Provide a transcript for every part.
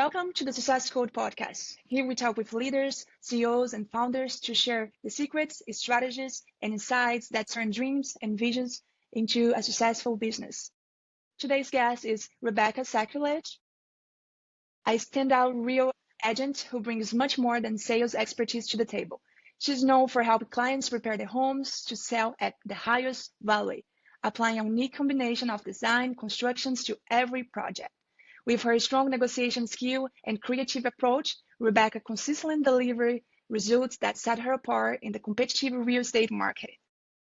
Welcome to the Success Code podcast. Here we talk with leaders, CEOs, and founders to share the secrets, strategies, and insights that turn dreams and visions into a successful business. Today's guest is Rebecca Sekulich, a standout real agent who brings much more than sales expertise to the table. She's known for helping clients prepare their homes to sell at the highest value, applying a unique combination of design, constructions to every project. With her strong negotiation skill and creative approach, Rebecca consistently delivers results that set her apart in the competitive real estate market.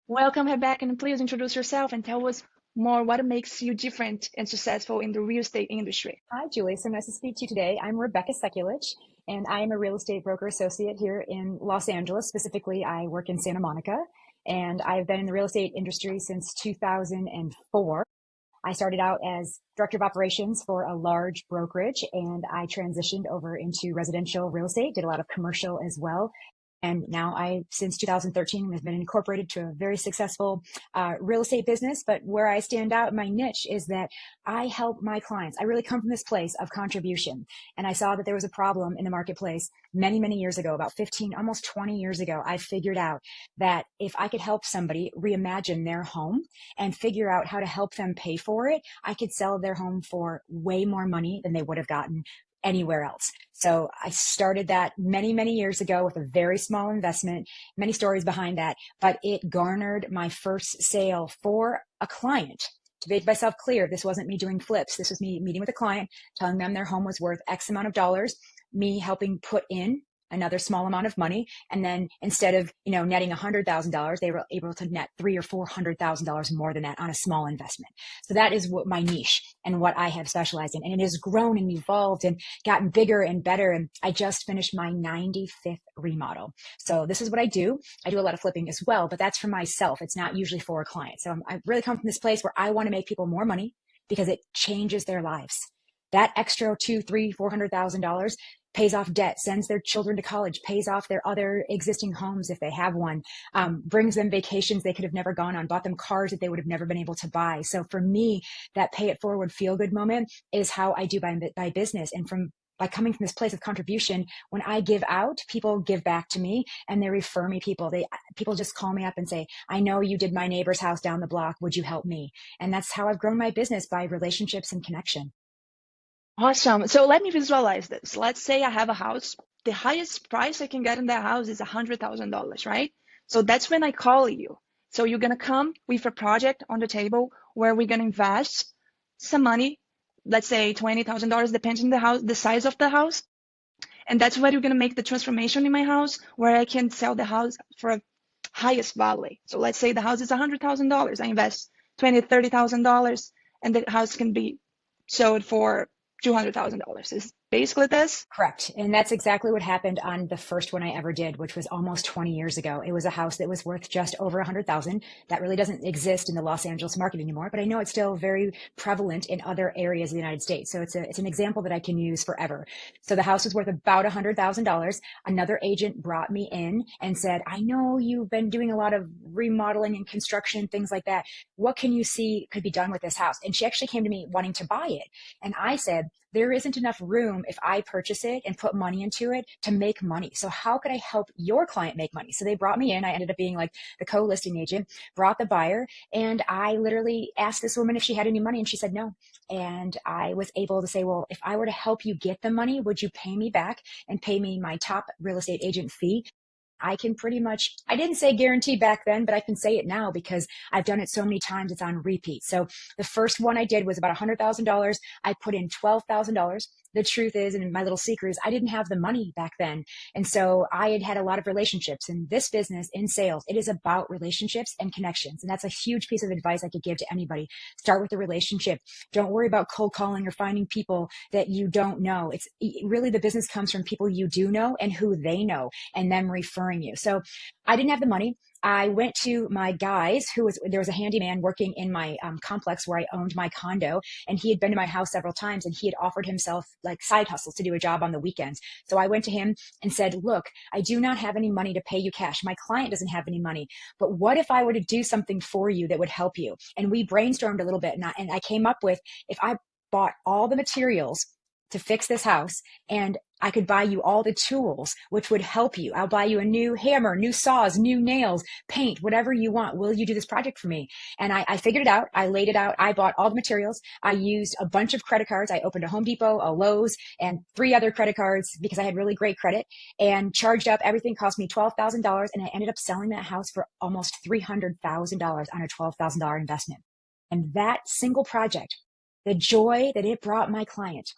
Welcome, Rebecca, and please introduce yourself and tell us more what makes you different and successful in the real estate industry. Hi, Julie. So nice to speak to you today. I'm Rebecca Sekulich, and I am a real estate broker associate here in Los Angeles. Specifically, I work in Santa Monica, and I've been in the real estate industry since 2004. I started out as director of operations for a large brokerage, and I transitioned over into residential real estate, did a lot of commercial as well. And now since 2013, have been incorporated to a very successful real estate business. But where I stand out, my niche is that I help my clients. I really come from this place of contribution. And I saw that there was a problem in the marketplace many, many years ago, about 15, almost 20 years ago. I figured out that if I could help somebody reimagine their home and figure out how to help them pay for it, I could sell their home for way more money than they would have gotten anywhere else. So I started that many, many years ago with a very small investment, many stories behind that, but it garnered my first sale for a client. To make myself clear, this wasn't me doing flips. This was me meeting with a client, telling them their home was worth X amount of dollars, me helping put in another small amount of money. And then instead of, netting $100,000, they were able to net $300,000 or $400,000 more than that on a small investment. So that is what my niche and what I have specialized in. And it has grown and evolved and gotten bigger and better. And I just finished my 95th remodel. So this is what I do. I do a lot of flipping as well, but that's for myself. It's not usually for a client. So I really come from this place where I want to make people more money because it changes their lives. That extra $200,000, $300,000, $400,000 pays off debt, sends their children to college, pays off their other existing homes if they have one, brings them vacations they could have never gone on, bought them cars that they would have never been able to buy. So for me, that pay it forward, feel good moment is how I do my business. And by coming from this place of contribution, when I give out, people give back to me and they refer me people. People just call me up and say, I know you did my neighbor's house down the block. Would you help me? And that's how I've grown my business, by relationships and connection. Awesome. So let me visualize this. Let's say I have a house. The highest price I can get in that house is $100,000, right? So that's when I call you. So you're going to come with a project on the table where we're going to invest some money, let's say $20,000, depending on the size of the house. And that's where you're going to make the transformation in my house, where I can sell the house for a highest value. So let's say the house is $100,000. I invest $20,000, $30,000, and the house can be sold for $200,000. Is basically this? Correct. And that's exactly what happened on the first one I ever did, which was almost 20 years ago. It was a house that was worth just over $100,000. That really doesn't exist in the Los Angeles market anymore, but I know it's still very prevalent in other areas of the United States. So it's an example that I can use forever. So the house was worth about $100,000. Another agent brought me in and said, I know you've been doing a lot of remodeling and construction, things like that. What can you see could be done with this house? And she actually came to me wanting to buy it. And I said, there isn't enough room if I purchase it and put money into it to make money. So how could I help your client make money? So they brought me in. I ended up being like the co-listing agent, brought the buyer, and I literally asked this woman if she had any money, and she said no. And I was able to say, well, if I were to help you get the money, would you pay me back and pay me my top real estate agent fee? I can pretty much, I didn't say guarantee back then, but I can say it now because I've done it so many times, it's on repeat. So the first one I did was about $100,000. I put in $12,000. The truth is, and my little secret is, I didn't have the money back then. And so I had had a lot of relationships in this business, in sales. It is about relationships and connections. And that's a huge piece of advice I could give to anybody. Start with the relationship. Don't worry about cold calling or finding people that you don't know. It's really, the business comes from people you do know and who they know and them referring you. So I didn't have the money. I went to my guys there was a handyman working in my complex where I owned my condo, and he had been to my house several times, and he had offered himself like side hustles to do a job on the weekends. So I went to him and said, look, I do not have any money to pay you cash. My client doesn't have any money, but what if I were to do something for you that would help you? And we brainstormed a little bit, and I came up with, if I bought all the materials to fix this house, and I could buy you all the tools which would help you. I'll buy you a new hammer, new saws, new nails, paint, whatever you want. Will you do this project for me? And I figured it out. I laid it out. I bought all the materials. I used a bunch of credit cards. I opened a Home Depot, a Lowe's, and 3 other credit cards because I had really great credit, and charged up. Everything cost me $12,000. And I ended up selling that house for almost $300,000 on a $12,000 investment. And that single project, the joy that it brought my client,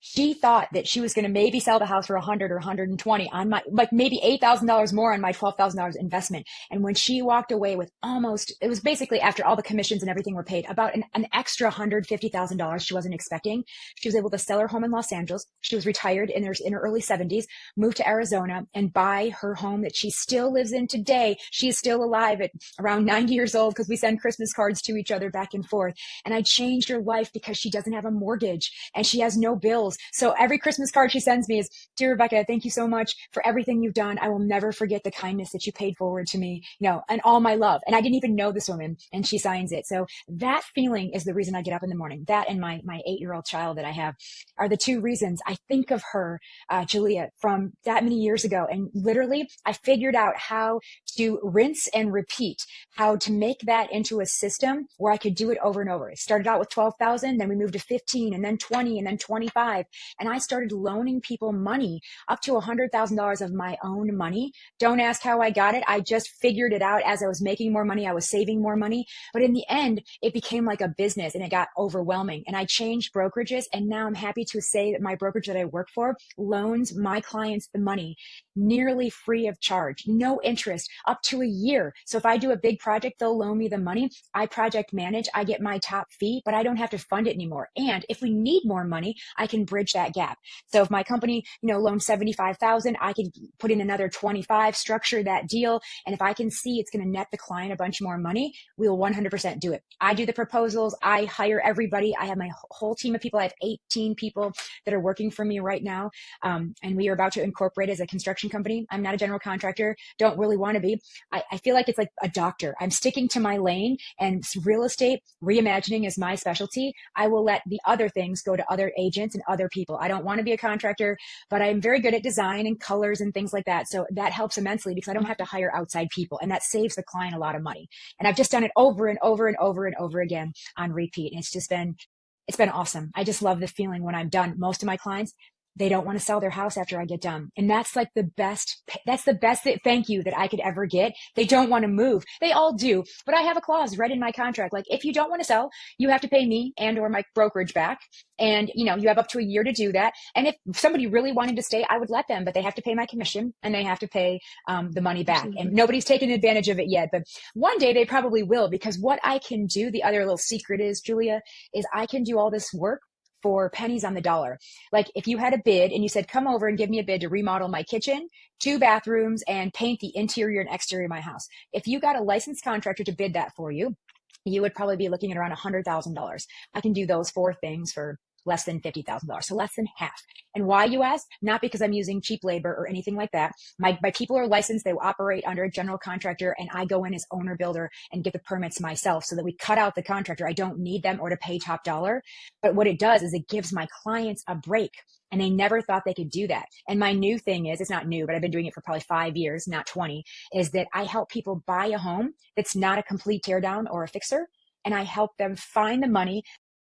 she thought that she was going to maybe sell the house for 100 or 120 on my, like maybe $8,000 more on my $12,000 investment. And when she walked away with almost, it was basically after all the commissions and everything were paid, about an extra $150,000 she wasn't expecting. She was able to sell her home in Los Angeles. She was retired in her early 70s, moved to Arizona, and buy her home that she still lives in today. She is still alive at around 90 years old because we send Christmas cards to each other back and forth. And I changed her life because she doesn't have a mortgage and she has no bills. So every Christmas card she sends me is, "Dear Rebecca, thank you so much for everything you've done. I will never forget the kindness that you paid forward to me, and all my love." And I didn't even know this woman, and she signs it. So that feeling is the reason I get up in the morning. That and my 8-year-old child that I have are the 2 reasons I think of her, Julia, from that many years ago. And literally, I figured out how to rinse and repeat, how to make that into a system where I could do it over and over. It started out with 12,000, then we moved to 15, and then 20, and then 25. And I started loaning people money, up to $100,000 of my own money. Don't ask how I got it. I just figured it out as I was making more money. I was saving more money. But in the end, it became like a business and it got overwhelming. And I changed brokerages. And now I'm happy to say that my brokerage that I work for loans my clients the money nearly free of charge, no interest, up to a year. So if I do a big project, they'll loan me the money. I project manage. I get my top fee, but I don't have to fund it anymore. And if we need more money, I can bridge that gap. So if my company, loans 75,000, I could put in another 25, structure that deal. And if I can see it's going to net the client a bunch more money, we'll 100% do it. I do the proposals. I hire everybody. I have my whole team of people. I have 18 people that are working for me right now. And we are about to incorporate as a construction company. I'm not a general contractor. Don't really want to be. I feel like it's like a doctor. I'm sticking to my lane, and real estate reimagining is my specialty. I will let the other things go to other agents and other people. I don't want to be a contractor, but I'm very good at design and colors and things like that. So that helps immensely because I don't have to hire outside people, and that saves the client a lot of money. And I've just done it over and over and over and over again on repeat. And it's been awesome. I just love the feeling when I'm done. Most of my clients, they don't want to sell their house after I get done. And that's like that's the best thank you that I could ever get. They don't want to move. They all do. But I have a clause right in my contract. Like, if you don't want to sell, you have to pay me and or my brokerage back. And, you have up to a year to do that. And if somebody really wanted to stay, I would let them, but they have to pay my commission and they have to pay the money back. Absolutely. And nobody's taken advantage of it yet, but one day they probably will, because what I can do, the other little secret is, Julia, is I can do all this work for pennies on the dollar. Like, if you had a bid and you said, "Come over and give me a bid to remodel my kitchen, 2 bathrooms, and paint the interior and exterior of my house." If you got a licensed contractor to bid that for you, you would probably be looking at around $100,000. I can do those 4 things for less than $50,000. So less than half. And why, you ask? Not because I'm using cheap labor or anything like that. My people are licensed. They will operate under a general contractor, and I go in as owner builder and get the permits myself so that we cut out the contractor. I don't need them or to pay top dollar. But what it does is it gives my clients a break. And they never thought they could do that. And my new thing is, it's not new, but I've been doing it for probably 5 years, not 20, is that I help people buy a home that's not a complete teardown or a fixer. And I help them find the money,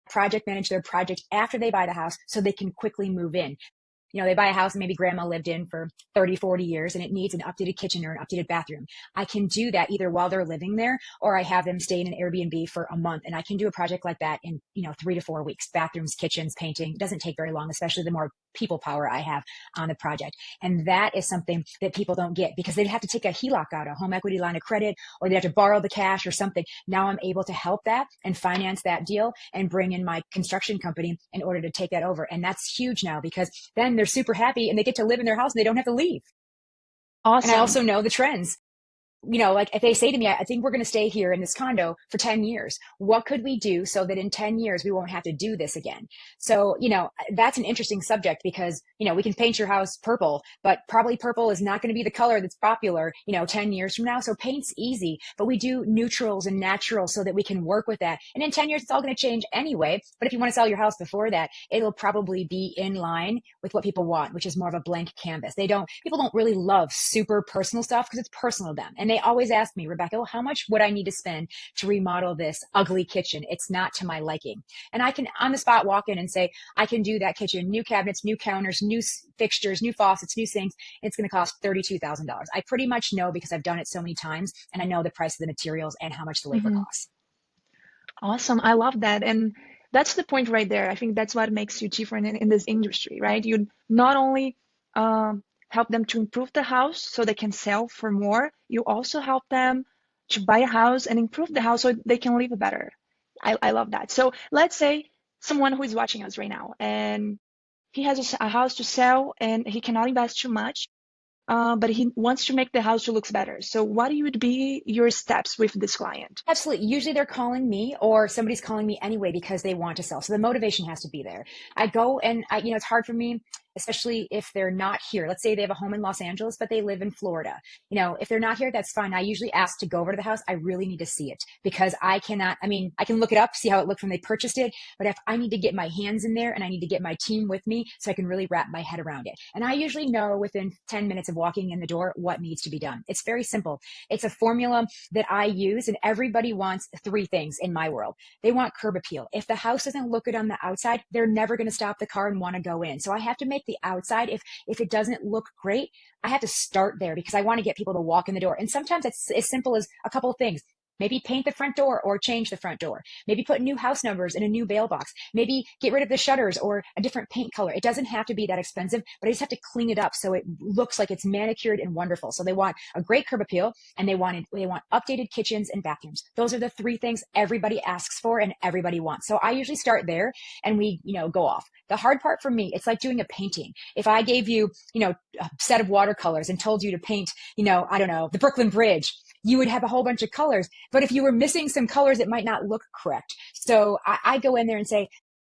project manage their project after they buy the house so they can quickly move in. They buy a house and maybe grandma lived in for 30, 40 years and it needs an updated kitchen or an updated bathroom. I can do that either while they're living there, or I have them stay in an Airbnb for a month, and I can do a project like that in, 3 to 4 weeks. Bathrooms, kitchens, painting. It doesn't take very long, especially the more people power I have on the project. And that is something that people don't get, because they'd have to take a HELOC out, a home equity line of credit, or they'd have to borrow the cash or something. Now I'm able to help that and finance that deal and bring in my construction company in order to take that over. And that's huge now, because then they're super happy and they get to live in their house and they don't have to leave. And I Awesome. also know the trends. like if they say to me, I think we're going to stay here in this condo for 10 years. What could we do so that in 10 years we won't have to do this again? So, that's an interesting subject because, we can paint your house purple, but probably purple is not going to be the color that's popular, 10 years from now. So paint's easy, but we do neutrals and naturals so that we can work with that. And in 10 years, it's all going to change anyway. But if you want to sell your house before that, it'll probably be in line with what people want, which is more of a blank canvas. People don't really love super personal stuff because it's personal to them. And they always ask me, Rebecca, how much would I need to spend to remodel this ugly kitchen? It's not to my liking. And I can on the spot walk in and say, I can do that kitchen, new cabinets, new counters, new fixtures, new faucets, new sinks. It's going to cost $32,000. I pretty much know because I've done it so many times and I know the price of the materials and how much the labor costs. Awesome. I love that. And that's the point right there. I think that's what makes you different in this industry, right? You not only help them to improve the house so they can sell for more, you also help them to buy a house and improve the house so they can live better. I love that. So let's say someone who is watching us right now and he has a house to sell and he cannot invest too much, but he wants to make the house to look better. So what would be your steps with this client? Absolutely. Usually they're calling me or somebody's calling me anyway because they want to sell. So the motivation has to be there. I go and it's hard for me, especially if they're not here. Let's say they have a home in Los Angeles, but they live in Florida. If they're not here, that's fine. I usually ask to go over to the house. I really need to see it because I can look it up, see how it looked when they purchased it. But if I need to get my hands in there and I need to get my team with me so I can really wrap my head around it. And I usually know within 10 minutes of walking in the door what needs to be done. It's very simple. It's a formula that I use and everybody wants three things in my world. They want curb appeal. If the house doesn't look good on the outside, they're never going to stop the car and want to go in. So I have to make the outside. If it doesn't look great, I have to start there because I want to get people to walk in the door. And sometimes it's as simple as a couple of things. Maybe paint the front door or change the front door. Maybe put new house numbers in a new mailbox. Maybe get rid of the shutters or a different paint color. It doesn't have to be that expensive, but I just have to clean it up so it looks like it's manicured and wonderful. So they want a great curb appeal and they want updated kitchens and bathrooms. Those are the three things everybody asks for and everybody wants. So I usually start there and we, go off. The hard part for me, it's like doing a painting. If I gave you, a set of watercolors and told you to paint, I don't know, the Brooklyn Bridge, you would have a whole bunch of colors. But if you were missing some colors, it might not look correct. So I go in there and say,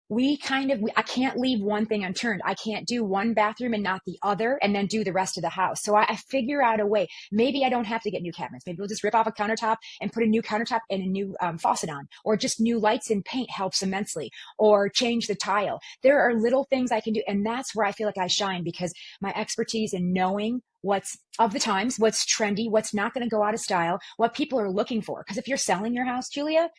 I can't leave one thing unturned. I can't do one bathroom and not the other and then do the rest of the house. So I figure out a way. Maybe I don't have to get new cabinets. Maybe we'll just rip off a countertop and put a new countertop and a new faucet on, or just new lights and paint helps immensely, or change the tile. There are little things I can do. And that's where I feel like I shine because my expertise in knowing what's of the times, what's trendy, what's not going to go out of style, what people are looking for. Because if you're selling your house, Julia,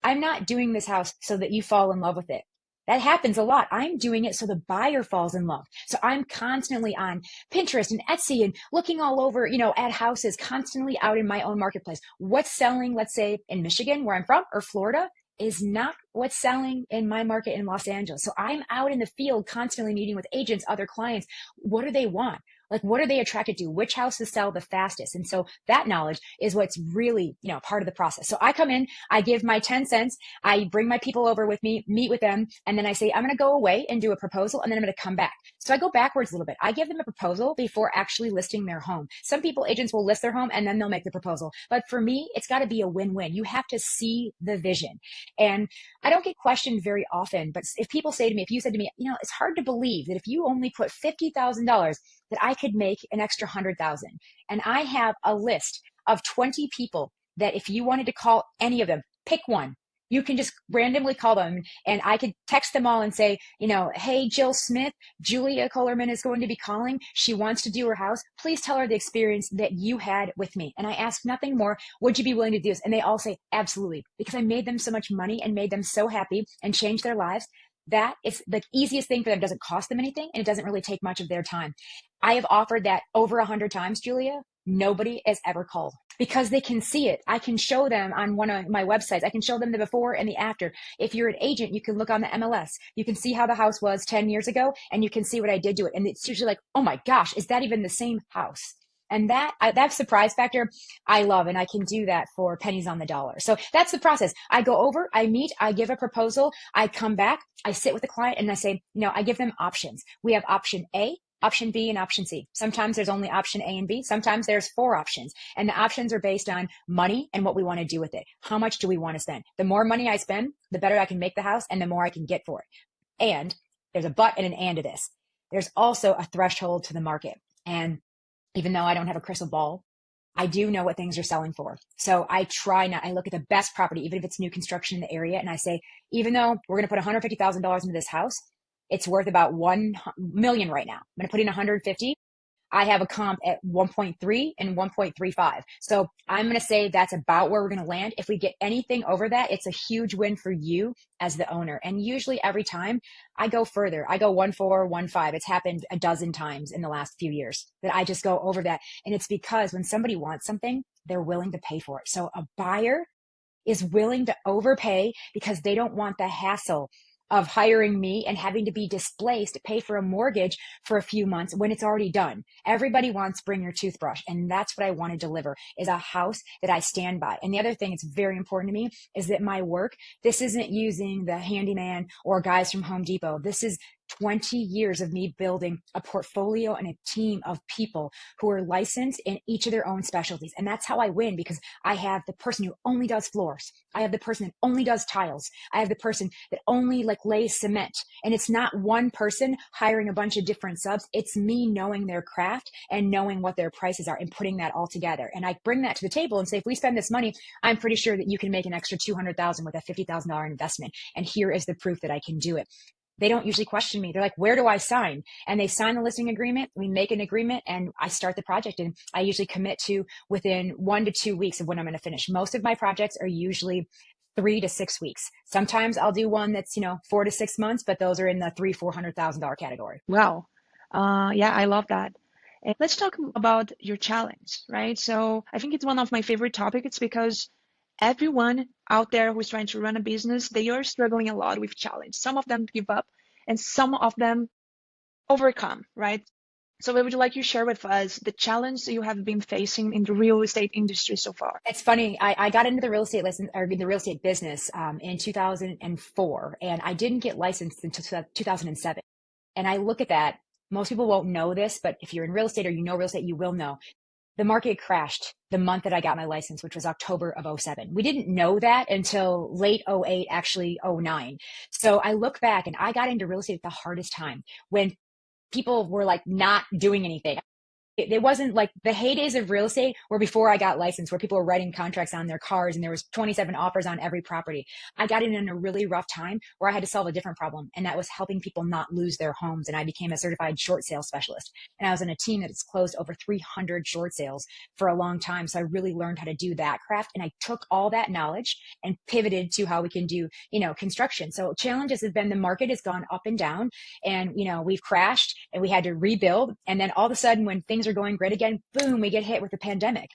I'm not doing this house so that you fall in love with it. That happens a lot. I'm doing it so the buyer falls in love. So I'm constantly on Pinterest and Etsy and looking all over, at houses, constantly out in my own marketplace. What's selling, let's say in Michigan, where I'm from, or Florida, is not what's selling in my market in Los Angeles. So I'm out in the field constantly meeting with agents, other clients. What do they want? Like, what are they attracted to? Which houses sell the fastest? And so that knowledge is what's really, part of the process. So I come in, I give my 10 cents, I bring my people over with me, meet with them, and then I say, I'm going to go away and do a proposal, and then I'm going to come back. So I go backwards a little bit. I give them a proposal before actually listing their home. Some agents will list their home and then they'll make the proposal. But for me, it's got to be a win-win. You have to see the vision. And I don't get questioned very often, but if people say to me, if you said to me, it's hard to believe that if you only put $50,000 that I could make an extra 100,000. And I have a list of 20 people that if you wanted to call any of them, pick one. You can just randomly call them and I could text them all and say, hey, Jill Smith, Julia Kohlerman is going to be calling. She wants to do her house. Please tell her the experience that you had with me. And I ask nothing more. Would you be willing to do this? And they all say, absolutely, because I made them so much money and made them so happy and changed their lives. That is the easiest thing for them. It doesn't cost them anything and it doesn't really take much of their time. I have offered that over 100 times, Julia. Nobody has ever called because they can see it. I can show them on one of my websites. I can show them the before and the after. If you're an agent, you can look on the MLS. You can see how the house was 10 years ago and you can see what I did to it. And it's usually like, oh my gosh, is that even the same house? And that surprise factor, I love, and I can do that for pennies on the dollar. So that's the process. I go over, I meet, I give a proposal, I come back, I sit with the client and I say, I give them options. We have option A, option B and option C. Sometimes there's only option A and B. Sometimes there's 4 options. And the options are based on money and what we want to do with it. How much do we want to spend? The more money I spend, the better I can make the house and the more I can get for it. And there's a but and an and to this. There's also a threshold to the market. And even though I don't have a crystal ball, I do know what things are selling for. So I look at the best property, even if it's new construction in the area. And I say, even though we're going to put $150,000 into this house, it's worth about 1 million right now. I'm going to put in 150. I have a comp at 1.3 and 1.35. So I'm going to say that's about where we're going to land. If we get anything over that, it's a huge win for you as the owner. And usually every time I go further, I go 1.4, 1.5. It's happened a dozen times in the last few years that I just go over that. And it's because when somebody wants something, they're willing to pay for it. So a buyer is willing to overpay because they don't want the hassle of hiring me and having to be displaced to pay for a mortgage for a few months when it's already done. Everybody wants bring your toothbrush. And that's what I want to deliver is a house that I stand by. And the other thing that's very important to me is that my work, this isn't using the handyman or guys from Home Depot. This is 20 years of me building a portfolio and a team of people who are licensed in each of their own specialties. And that's how I win because I have the person who only does floors. I have the person that only does tiles. I have the person that only lays cement. And it's not one person hiring a bunch of different subs. It's me knowing their craft and knowing what their prices are and putting that all together. And I bring that to the table and say, if we spend this money, I'm pretty sure that you can make an extra $200,000 with a $50,000 investment. And here is the proof that I can do it. They don't usually question me. They're like, where do I sign? And they sign the listing agreement. We make an agreement and I start the project. And I usually commit to within 1 to 2 weeks of when I'm going to finish. Most of my projects are usually 3 to 6 weeks. Sometimes I'll do one that's, 4 to 6 months, but those are in the $300,000-$400,000 category. Wow. Yeah, I love that. And let's talk about your challenge, right? So I think it's one of my favorite topics because everyone out there who's trying to run a business, they are struggling a lot with challenge. Some of them give up and some of them overcome, right? So I would like you to share with us the challenge that you have been facing in the real estate industry so far. It's funny. I got into the real estate the real estate business in 2004, and I didn't get licensed until 2007. And I look at that. Most people won't know this, but if you're in real estate or you know real estate, you will know. The market crashed the month that I got my license, which was October of 07. We didn't know that until late 08, actually 09. So I look back and I got into real estate at the hardest time when people were not doing anything. It wasn't like the heydays of real estate were before I got licensed, where people were writing contracts on their cars and there was 27 offers on every property. I got in a really rough time where I had to solve a different problem, and that was helping people not lose their homes. And I became a certified short sale specialist. And I was in a team that has closed over 300 short sales for a long time. So I really learned how to do that craft. And I took all that knowledge and pivoted to how we can do, construction. So challenges have been the market has gone up and down, and, we've crashed and we had to rebuild. And then all of a sudden when things are going great again, boom, we get hit with the pandemic.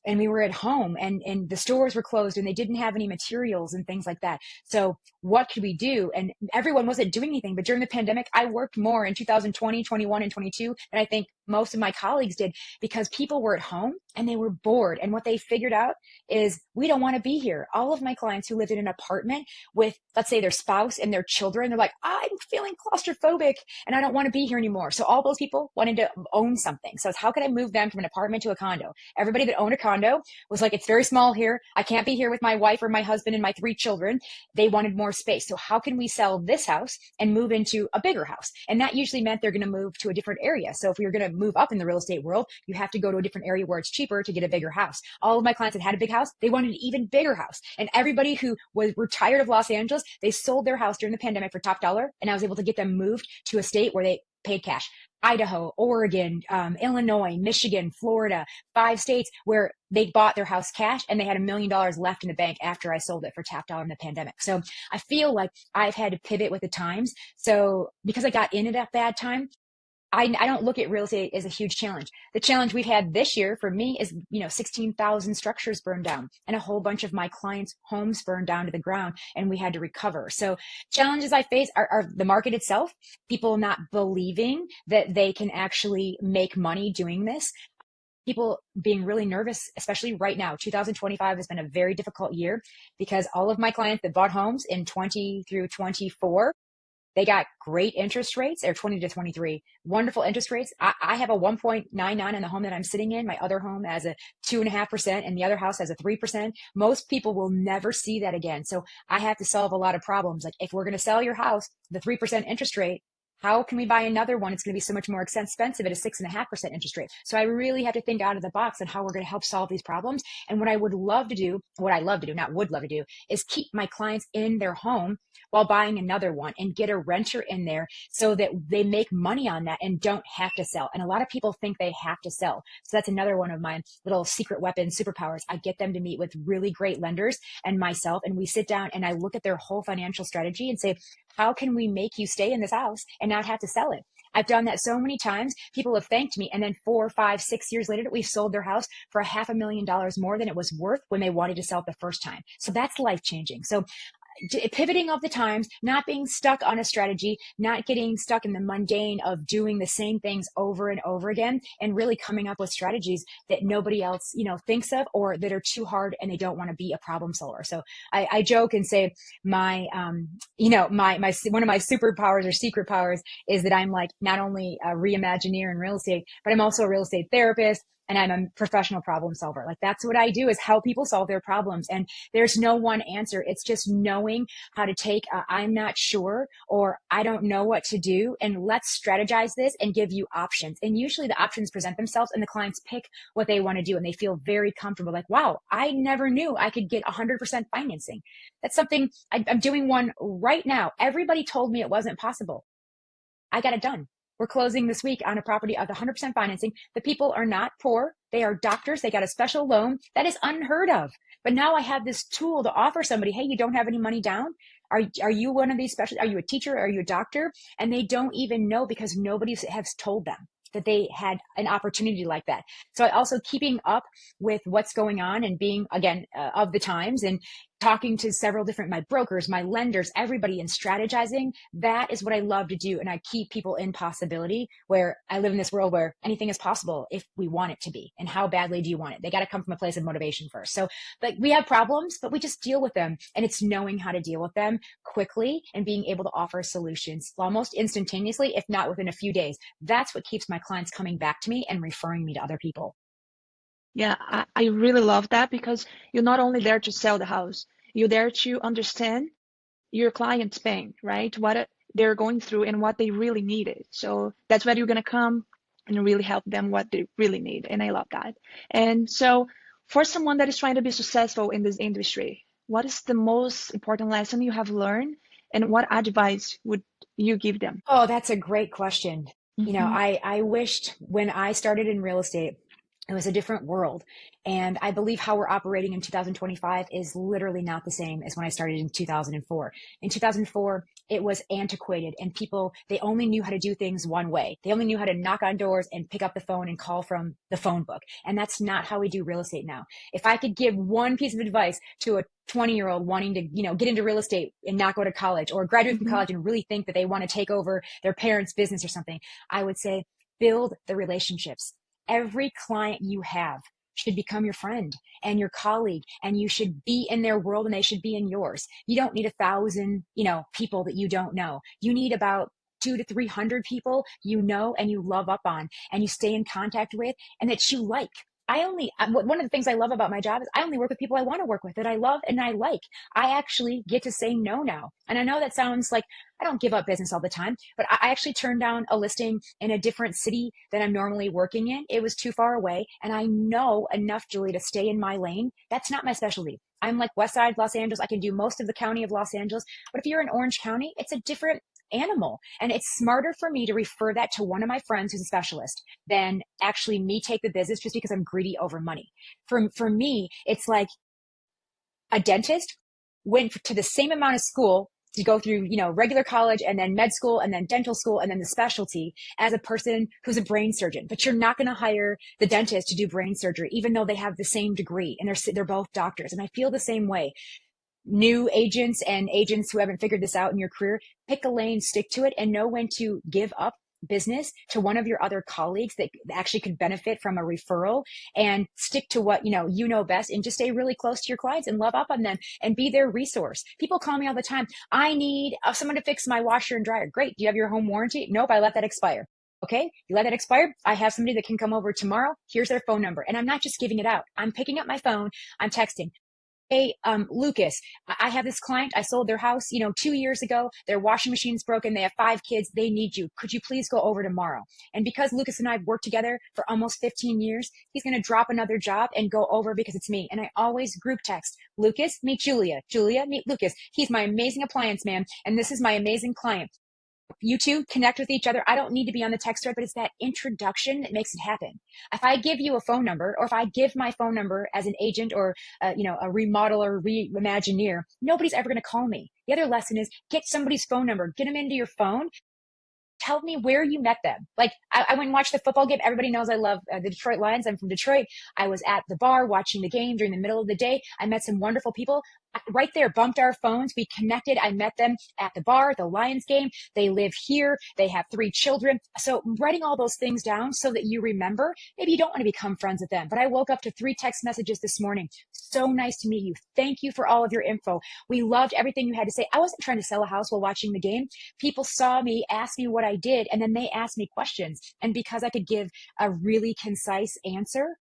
And we were at home and the stores were closed and they didn't have any materials and things like that. So what could we do? And everyone wasn't doing anything. But during the pandemic, I worked more in 2020, 21, and 22 than I think most of my colleagues did because people were at home and they were bored. And what they figured out is we don't want to be here. All of my clients who lived in an apartment with, let's say, their spouse and their children, they're like, I'm feeling claustrophobic and I don't want to be here anymore. So all those people wanted to own something. So it's how can I move them from an apartment to a condo? Everybody that owned a condo was like, it's very small here. I can't be here with my wife or my husband and my 3 children. They wanted more space. So how can we sell this house and move into a bigger house? And that usually meant they're going to move to a different area. So if you're going to move up in the real estate world, you have to go to a different area where it's cheaper to get a bigger house. All of my clients that had a big house, they wanted an even bigger house. And everybody who was retired of Los Angeles, they sold their house during the pandemic for top dollar. And I was able to get them moved to a state where they paid cash. Idaho, Oregon, Illinois, Michigan, Florida, 5 states where they bought their house cash and they had $1 million left in the bank after I sold it for top dollar in the pandemic. So I feel like I've had to pivot with the times. So because I got in at a bad time, I don't look at real estate as a huge challenge. The challenge we've had this year for me is, 16,000 structures burned down and a whole bunch of my clients' homes burned down to the ground and we had to recover. So challenges I face are the market itself, people not believing that they can actually make money doing this. People being really nervous, especially right now. 2025 has been a very difficult year because all of my clients that bought homes in 20 through 24, They got great interest rates. They're 20 to 23, wonderful interest rates. I have a 1.99 in the home that I'm sitting in. My other home has a 2.5% and the other house has a 3%. Most people will never see that again. So I have to solve a lot of problems. Like if we're going to sell your house, the 3% interest rate, how can we buy another one? It's going to be so much more expensive at a 6.5% interest rate. So I really have to think out of the box on how we're going to help solve these problems. And what I would love to do, what I love to do, not would love to do, is keep my clients in their home while buying another one and get a renter in there so that they make money on that and don't have to sell. And a lot of people think they have to sell. So that's another one of my little secret weapon superpowers. I get them to meet with really great lenders and myself, and we sit down and I look at their whole financial strategy and say, how can we make you stay in this house and not have to sell it? I've done that so many times. People have thanked me. And then 4, 5, 6 years later, we've sold their house for $500,000 more than it was worth when they wanted to sell it the first time. So that's life changing. So pivoting of the times, not being stuck on a strategy, not getting stuck in the mundane of doing the same things over and over again, and really coming up with strategies that nobody else, thinks of or that are too hard and they don't want to be a problem solver. So I joke and say my, my one of my superpowers or secret powers is that I'm like not only a reimagineer in real estate, but I'm also a real estate therapist. And I'm a professional problem solver. Like that's what I do, is help people solve their problems. And there's no one answer. It's just knowing how to take I'm not sure, or I don't know what to do, and let's strategize this and give you options. And usually the options present themselves and the clients pick what they want to do and they feel very comfortable. Like, wow, I never knew I could get 100% financing. That's something I'm doing one right now. Everybody told me it wasn't possible. I got it done. We're closing this week on a property of 100% financing. The people are not poor. They are doctors. They got a special loan. That is unheard of. But now I have this tool to offer somebody, hey, you don't have any money down? Are you one of these special? Are you a teacher? Are you a doctor? And they don't even know because nobody has told them that they had an opportunity like that. So I also keeping up with what's going on and being, again, of the times, and talking to several different, my brokers, my lenders, everybody, and strategizing. That is what I love to do. And I keep people in possibility, where I live in this world where anything is possible if we want it to be. And how badly do you want it? They got to come from a place of motivation first. So like we have problems, but we just deal with them. And it's knowing how to deal with them quickly and being able to offer solutions almost instantaneously, if not within a few days. That's what keeps my clients coming back to me and referring me to other people. Yeah, I really love that, because you're not only there to sell the house, you're there to understand your client's pain, right? What they're going through and what they really needed. So that's where you're going to come and really help them what they really need. And I love that. And so for someone that is trying to be successful in this industry, what is the most important lesson you have learned, and what advice would you give them? Oh, that's a great question. Mm-hmm. I wished when I started in real estate, it was a different world. And I believe how we're operating in 2025 is literally not the same as when I started in 2004. In 2004, it was antiquated, and people, they only knew how to do things one way. They only knew how to knock on doors and pick up the phone and call from the phone book. And that's not how we do real estate now. If I could give one piece of advice to a 20-year-old wanting to, get into real estate and not go to college, or graduate from Mm-hmm. college and really think that they want to take over their parents' business or something, I would say build the relationships. Every client you have should become your friend and your colleague, and you should be in their world and they should be in yours. You don't need 1,000, people that you don't know. You need about 200 to 300 people and you love up on and you stay in contact with and that you like. One of the things I love about my job is I only work with people I want to work with, that I love and I like. I actually get to say no now. And I know that sounds like I don't give up business all the time, but I actually turned down a listing in a different city than I'm normally working in. It was too far away. And I know enough, Julie, to stay in my lane. That's not my specialty. I'm like West Side Los Angeles. I can do most of the county of Los Angeles. But if you're in Orange County, it's a different animal. And it's smarter for me to refer that to one of my friends who's a specialist than actually me take the business just because I'm greedy over money. For me, it's like a dentist went to the same amount of school to go through, regular college and then med school and then dental school and then the specialty as a person who's a brain surgeon. But you're not going to hire the dentist to do brain surgery, even though they have the same degree and they're both doctors. And I feel the same way. New agents and agents who haven't figured this out in your career, pick a lane, stick to it, and know when to give up business to one of your other colleagues that actually could benefit from a referral, and stick to what you know best, and just stay really close to your clients and love up on them and be their resource. People call me all the time. I need someone to fix my washer and dryer. Great. Do you have your home warranty? Nope, I let that expire. Okay, you let that expire. I have somebody that can come over tomorrow. Here's their phone number. And I'm not just giving it out. I'm picking up my phone. I'm texting. Hey, Lucas, I have this client. I sold their house, 2 years ago. Their washing machine's broken. They have 5 kids. They need you. Could you please go over tomorrow? And because Lucas and I have worked together for almost 15 years, he's going to drop another job and go over because it's me. And I always group text Lucas, meet Julia. Julia, meet Lucas. He's my amazing appliance man. And this is my amazing client. You two connect with each other. I don't need to be on the text thread, but it's that introduction that makes it happen. If I give you a phone number, or if I give my phone number as an agent, or a remodeler, reimagineer, nobody's ever going to call me. The other lesson is get somebody's phone number, get them into your phone. Tell me where you met them. Like I went and watched the football game. Everybody knows I love the Detroit Lions. I'm from Detroit. I was at the bar watching the game during the middle of the day. I met some wonderful people right there, bumped our phones. We connected. I met them at the bar, the Lions game. They live here. They have 3 children. So writing all those things down so that you remember. Maybe you don't want to become friends with them, but I woke up to 3 text messages this morning. So nice to meet you. Thank you for all of your info. We loved everything you had to say. I wasn't trying to sell a house while watching the game. People saw me, asked me what I did, and then they asked me questions. And because I could give a really concise answer,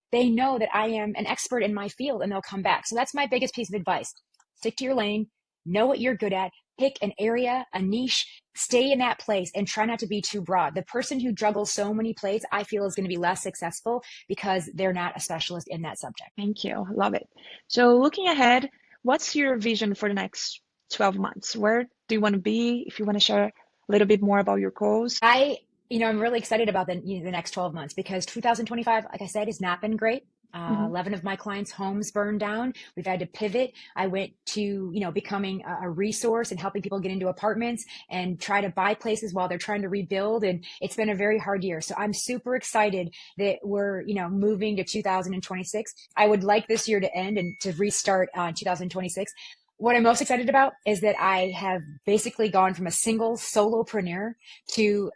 they know that I am an expert in my field, and they'll come back. So that's my biggest piece of advice. Stick to your lane, know what you're good at, pick an area, a niche, stay in that place, and try not to be too broad. The person who juggles so many plates, I feel, is going to be less successful because they're not a specialist in that subject. Thank you. Love it. So looking ahead, what's your vision for the next 12 months? Where do you want to be? If you want to share a little bit more about your goals. I'm really excited about the next 12 months, because 2025, like I said, has not been great. 11 of my clients' homes burned down. We've had to pivot. I went to, becoming a resource and helping people get into apartments and try to buy places while they're trying to rebuild. And it's been a very hard year. So I'm super excited that we're, moving to 2026. I would like this year to end and to restart 2026. What I'm most excited about is that I have basically gone from a single solopreneur to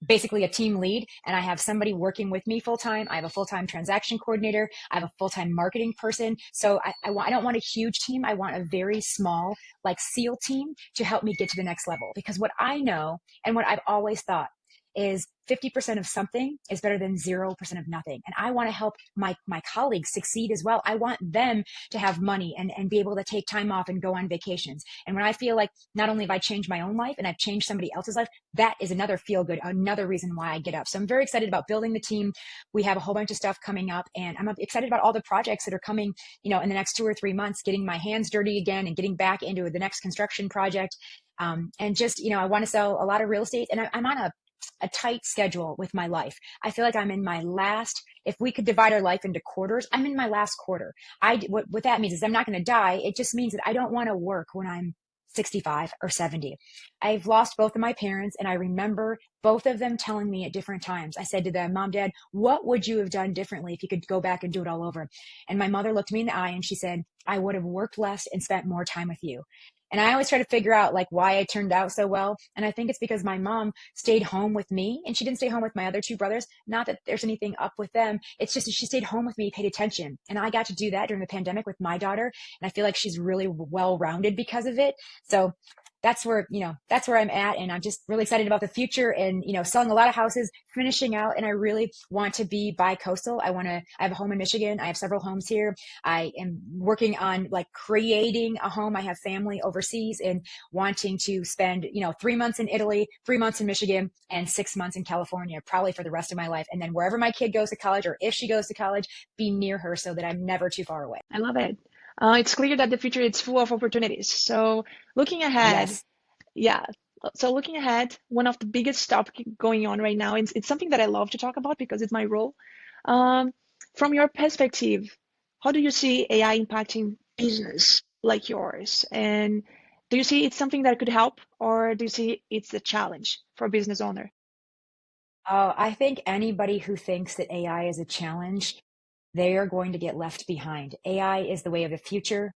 basically a team lead, and I have somebody working with me full time. I have a full-time transaction coordinator. I have a full-time marketing person. So I don't want a huge team. I want a very small, like SEAL team, to help me get to the next level. Because what I know, and what I've always thought, is 50% of something is better than 0% of nothing. And I want to help my colleagues succeed as well. I want them to have money and be able to take time off and go on vacations. And when I feel like not only have I changed my own life and I've changed somebody else's life, that is another feel good, another reason why I get up. So I'm very excited about building the team. We have a whole bunch of stuff coming up, and I'm excited about all the projects that are coming, in the next 2 or 3 months, getting my hands dirty again and getting back into the next construction project. And just, I want to sell a lot of real estate, and I'm on a tight schedule with my life. I feel like I'm in my last, if we could divide our life into quarters, I'm in my last quarter. What that means is I'm not going to die. It just means that I don't want to work when I'm 65 or 70. I've lost both of my parents, and I remember both of them telling me at different times. I said to them, Mom, Dad, what would you have done differently if you could go back and do it all over? And my mother looked me in the eye and she said, I would have worked less and spent more time with you. And I always try to figure out like why I turned out so well. And I think it's because my mom stayed home with me, and she didn't stay home with my other 2 brothers. Not that there's anything up with them. It's just that she stayed home with me, paid attention. And I got to do that during the pandemic with my daughter. And I feel like she's really well-rounded because of it. So that's where I'm at. And I'm just really excited about the future, and, selling a lot of houses, finishing out. And I really want to be bi-coastal. I have a home in Michigan. I have several homes here. I am working on like creating a home. I have family overseas, and wanting to spend, 3 months in Italy, 3 months in Michigan, and 6 months in California, probably for the rest of my life. And then wherever my kid goes to college, or if she goes to college, be near her so that I'm never too far away. I love it. It's clear that the future is full of opportunities. So looking ahead, Yes. yeah. So looking ahead, one of the biggest topic going on right now, it's something that I love to talk about because it's my role. Um, from your perspective, how do you see AI impacting business like yours? And do you see it's something that could help, or do you see it's a challenge for a business owner? Oh, I think anybody who thinks that AI is a challenge, they are going to get left behind. AI is the way of the future.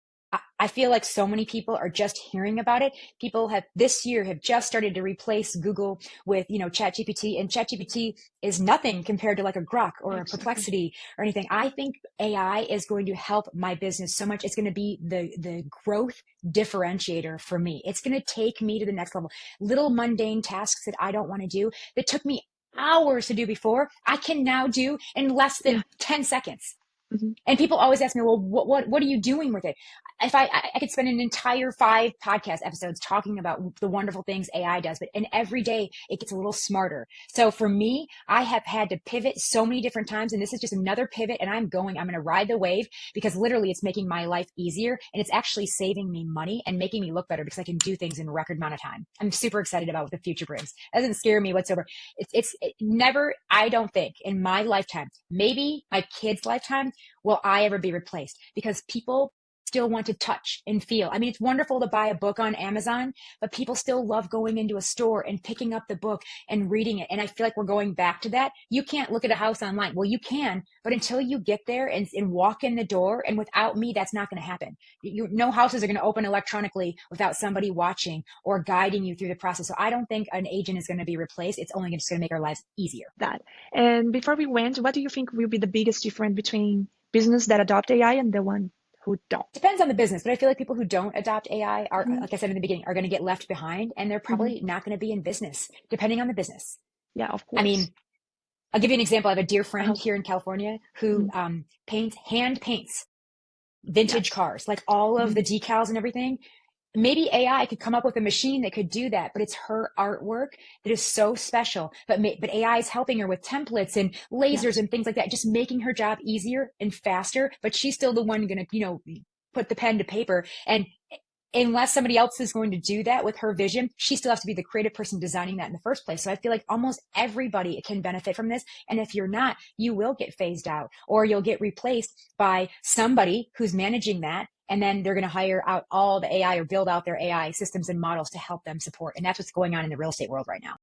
I feel like so many people are just hearing about it. People have this year have just started to replace Google with, ChatGPT, and ChatGPT is nothing compared to like a Grok or a Exactly. Perplexity or anything. I think AI is going to help my business so much. It's going to be the growth differentiator for me. It's going to take me to the next level. Little mundane tasks that I don't want to do that took me hours to do before, I can now do in less Yeah. than 10 seconds. Hmm. And people always ask me, well, what are you doing with it? If I could spend an entire 5 podcast episodes talking about the wonderful things AI does, but and every day it gets a little smarter. So for me, I have had to pivot so many different times, and this is just another pivot, and I'm going to ride the wave because literally it's making my life easier, and it's actually saving me money and making me look better because I can do things in a record amount of time. I'm super excited about what the future brings. It doesn't scare me whatsoever. It never, I don't think in my lifetime, maybe my kid's lifetime, will I ever be replaced? Because people still want to touch and feel. I mean, it's wonderful to buy a book on Amazon, but people still love going into a store and picking up the book and reading it. And I feel like we're going back to that. You can't look at a house online. Well, you can, but until you get there and walk in the door, and without me, that's not going to happen. No houses are going to open electronically without somebody watching or guiding you through the process. So I don't think an agent is going to be replaced. It's only just going to make our lives easier. That. And before we went, what do you think will be the biggest difference between business that adopt AI and the one who don't? Depends on the business, but I feel like people who don't adopt AI are, Hmm. like I said in the beginning, are going to get left behind, and they're Hmm. probably not going to be in business, depending on the business. Yeah, of I course. mean, I'll give you an example. I have a dear Uh-huh. friend here in California who Hmm. hand paints vintage Yes. cars, like all of Hmm. the decals and everything. Maybe AI could come up with a machine that could do that, but it's her artwork that is so special. But AI is helping her with templates and lasers Yes. and things like that, just making her job easier and faster. But she's still the one going to, put the pen to paper. And unless somebody else is going to do that with her vision, she still has to be the creative person designing that in the first place. So I feel like almost everybody can benefit from this. And if you're not, you will get phased out, or you'll get replaced by somebody who's managing that. And then they're going to hire out all the AI or build out their AI systems and models to help them support. And that's what's going on in the real estate world right now.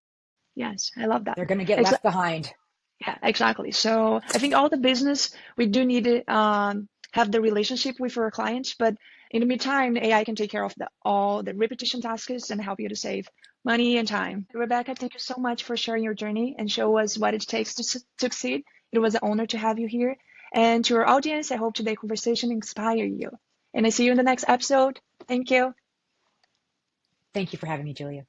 Yes, I love that. They're going to get left behind. Yeah, exactly. So I think all the business we do need to have the relationship with our clients, but in the meantime, AI can take care of all the repetition tasks and help you to save money and time. Rebecca, thank you so much for sharing your journey and show us what it takes to succeed. It was an honor to have you here. And to our audience, I hope today's conversation inspire you. And I see you in the next episode. Thank you. Thank you for having me, Julia.